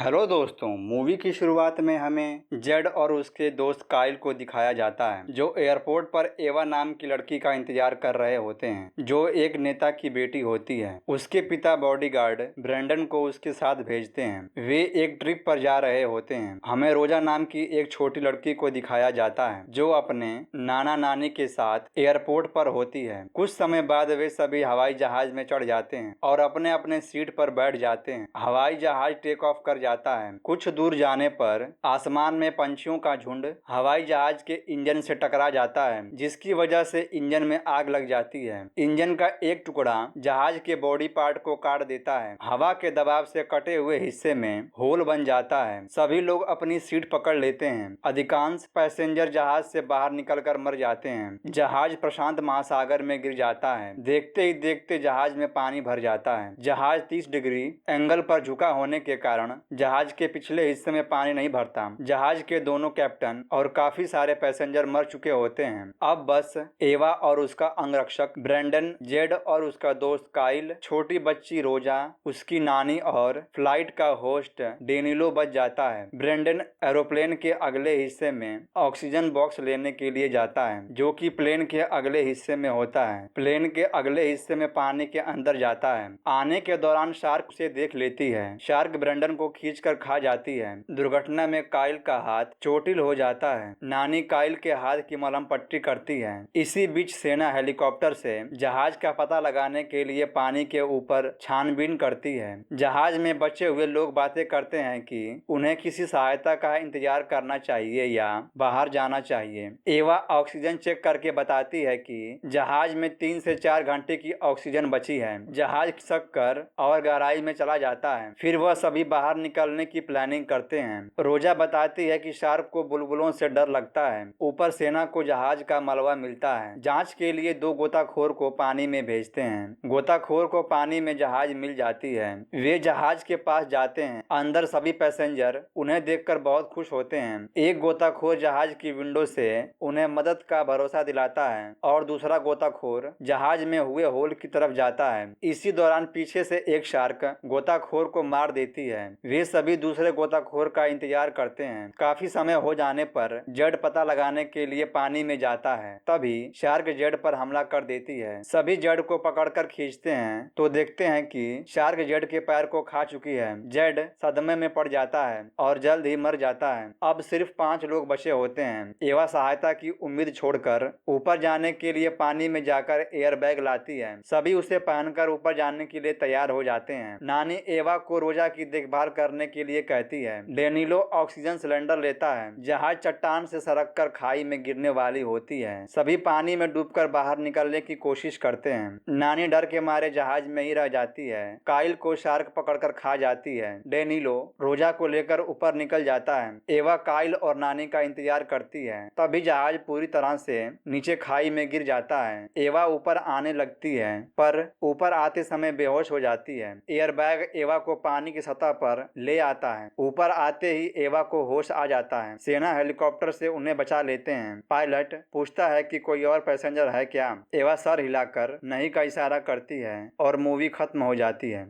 Hello दोस्तों, movie की शुरुआत में हमें जेड और उसके दोस्त काइल को दिखाया जाता है जो एयरपोर्ट पर एवा नाम की लड़की का इंतजार कर रहे होते हैं जो एक नेता की बेटी होती है। उसके पिता बॉडीगार्ड ब्रेंडन को उसके साथ भेजते हैं। वे एक ट्रिप पर जा रहे होते हैं। हमें रोजा नाम की एक छोटी लड़की को दिखाया जाता है जो अपने नाना नानी के साथ एयरपोर्ट पर होती है। कुछ समय बाद वे सभी हवाई जहाज में चढ़ जाते हैं और अपने अपने सीट पर बैठ जाते हैं। हवाई जहाज टेक ऑफ कर जाता है। कुछ दूर जाने पर आसमान में पंछियों का झुंड हवाई जहाज के इंजन से टकरा जाता है जिसकी वजह से इंजन में आग लग जाती है। इंजन का एक टुकड़ा जहाज के बॉडी पार्ट को काट देता है। हवा के दबाव से कटे हुए हिस्से में होल बन जाता है। सभी लोग अपनी सीट पकड़ लेते हैं। अधिकांश पैसेंजर जहाज से बाहर निकलकर मर जाते हैं। जहाज प्रशांत महासागर में गिर जाता है। देखते ही देखते जहाज में पानी भर जाता है। जहाज 30 डिग्री एंगल पर झुका होने के कारण जहाज के पिछले हिस्से में पानी नहीं भरता। जहाज के दोनों कैप्टन और काफी सारे पैसेंजर मर चुके होते हैं। अब बस एवा और उसका अंगरक्षक ब्रेंडन, जेड और उसका दोस्त काइल, छोटी बच्ची रोजा, उसकी नानी और फ्लाइट का होस्ट डेनिलो बच जाता है। ब्रेंडन एरोप्लेन के अगले हिस्से में ऑक्सीजन बॉक्स लेने के लिए जाता है जो कि प्लेन के अगले हिस्से में होता है। प्लेन के अगले हिस्से में पानी के अंदर जाता है। आने के दौरान शार्क उसे देख लेती है। शार्क ब्रेंडन को खींचकर खा जाती है। दुर्घटना में काइल का हाथ चोटिल हो जाता है। नानी काइल के हाथ की मलहम पट्टी करती है। इसी बीच सेना हेलीकॉप्टर से जहाज का पता लगाने के लिए पानी के ऊपर छानबीन करती है। जहाज में बचे हुए लोग बातें करते हैं कि उन्हें किसी सहायता का इंतजार करना चाहिए या बाहर जाना चाहिए। एवा ऑक्सीजन चेक करके बताती है कि जहाज में 3 से 4 घंटे की ऑक्सीजन बची है। जहाज खिसक कर और गहराई में चला जाता है। फिर वह सभी बाहर निकलने की प्लानिंग करते हैं। रोजा बताती है कि शार्क को बुलबुलों से डर लगता है। ऊपर सेना को जहाज का मलबा मिलता है। जांच के लिए 2 गोताखोर को पानी में भेजते हैं। गोताखोर को पानी में जहाज मिल जाती है। वे जहाज के पास जाते हैं। अंदर सभी पैसेंजर उन्हें देखकर बहुत खुश होते हैं। एक गोताखोर जहाज की विंडो से उन्हें मदद का भरोसा दिलाता है और दूसरा गोताखोर जहाज में हुए होल की तरफ जाता है। इसी दौरान पीछे से एक शार्क गोताखोर को मार देती है। वे सभी दूसरे गोताखोर का इंतजार करते हैं। काफी समय हो जाने पर जेड पता लगाने के लिए पानी में जाता है। तभी शार्क जेड पर हमला कर देती है। सभी जेड को पकड़कर खींचते हैं तो देखते हैं कि शार्क जेड के पैर को खा चुकी है। जेड सदमे में पड़ जाता है और जल्द ही मर जाता है। अब सिर्फ 5 लोग बचे होते हैं। एवा सहायता की उम्मीद छोड़कर ऊपर जाने के लिए पानी में जाकर एयर बैग लाती है। सभी उसे पहनकर ऊपर जाने के लिए तैयार हो जाते हैं। नानी एवा को रोजा की देखभाल करने के लिए कहती है। डेनिलो ऑक्सीजन सिलेंडर लेता है। जहाज चट्टान से सरक कर खाई में गिरने वाली होती है। सभी पानी में डूबकर बाहर निकलने की कोशिश करते हैं। नानी डर के मारे जहाज में ही रह जाती है। काइल को शार्क पकड़कर खा जाती है। डेनिलो रोजा को लेकर ऊपर निकल जाता है। एवा काइल और नानी का इंतजार करती है। तभी जहाज पूरी तरह से नीचे खाई में गिर जाता है। एवा ऊपर आने लगती है पर ऊपर आते समय बेहोश हो जाती है। एयरबैग एवा को पानी की सतह पर ले आता है। ऊपर आते ही एवा को होश आ जाता है। सेना हेलीकॉप्टर से उन्हें बचा लेते हैं। पायलट पूछता है कि कोई और पैसेंजर है क्या। एवा सर हिलाकर नहीं का इशारा करती है और मूवी खत्म हो जाती है।